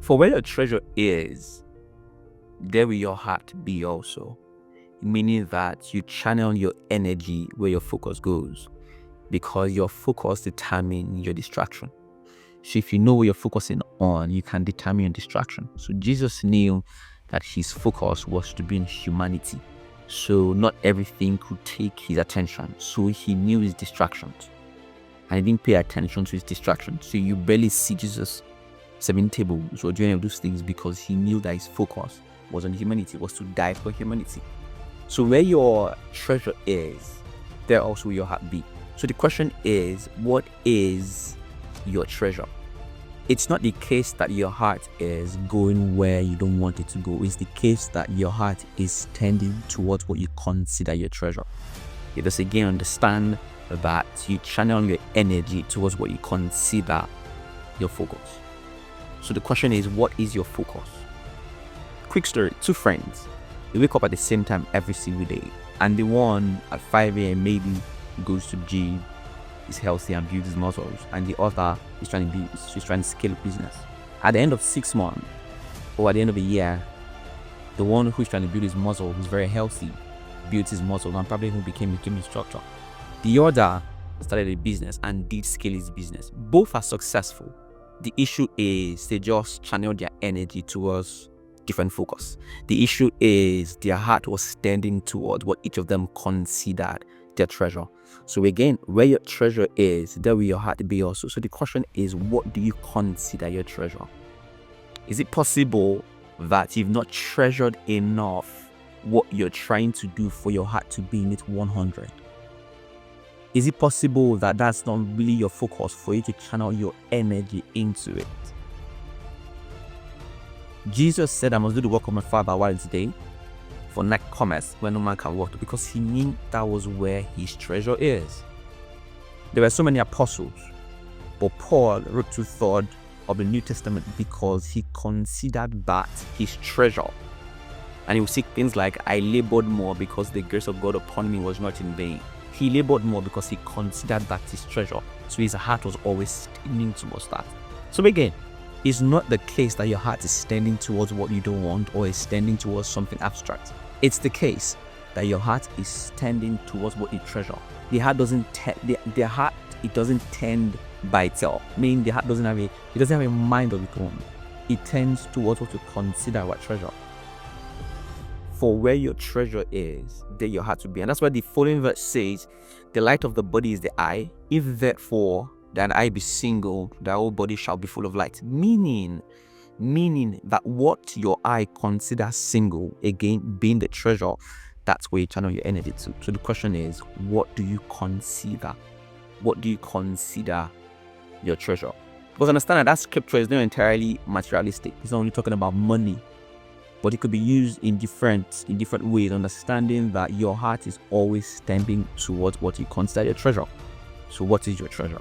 For where your treasure is, there will your heart be also. Meaning that you channel your energy where your focus goes, because your focus determines your distraction. So if you know what you're focusing on, you can determine your distraction. So Jesus knew that his focus was to be in humanity. So not everything could take his attention. So he knew his distractions. And he didn't pay attention to his distractions. So you barely see Jesus serving tables or doing any of those things, because he knew that his focus was on humanity, was to die for humanity. So where your treasure is, there also will your heart be. So the question is, what is your treasure? It's not the case that your heart is going where you don't want it to go. It's the case that your heart is tending towards what you consider your treasure. You just again understand that you channel your energy towards what you consider your focus. So the question is, what is your focus? Quick story, 2 friends. They wake up at the same time every single day. And the one at 5 a.m. maybe goes to gym, is healthy and builds his muscles. And the other is trying to scale business. At the end of 6 months, or at the end of a year, the one who's trying to build his muscle, who's very healthy, builds his muscle and probably who became a gym instructor. The other started a business and did scale his business. Both are successful. The issue is they just channeled their energy towards different focus. The issue is their heart was tending towards what each of them considered their treasure. So again, where your treasure is, there will your heart be also. So the question is, what do you consider your treasure? Is it possible that you've not treasured enough what you're trying to do for your heart to be in it 100? Is it possible that that's not really your focus for you to channel your energy into it? Jesus said, I must do the work of my Father while it's day, for night cometh when no man can work, because he knew that was where his treasure is. There were so many apostles, but Paul wrote 2/3 of the New Testament because he considered that his treasure. And he would say things like, I labored more because the grace of God upon me was not in vain. He labored more because he considered that his treasure. So his heart was always tending towards that. So again, it's not the case that your heart is tending towards what you don't want or is tending towards something abstract. It's the case that your heart is tending towards what you treasure. The heart doesn't it doesn't tend by itself. Meaning the heart doesn't have a mind of its own. It tends towards what you consider what treasure. For where your treasure is, there your heart will be. And that's why the following verse says, the light of the body is the eye. If therefore thine eye be single, thy whole body shall be full of light. Meaning that what your eye considers single, again being the treasure, that's where you channel your energy to. So the question is, what do you consider? What do you consider your treasure? Because understand that scripture is not entirely materialistic. It's not only talking about money, but it could be used in different ways, understanding that your heart is always tending towards what you consider your treasure. So what is your treasure?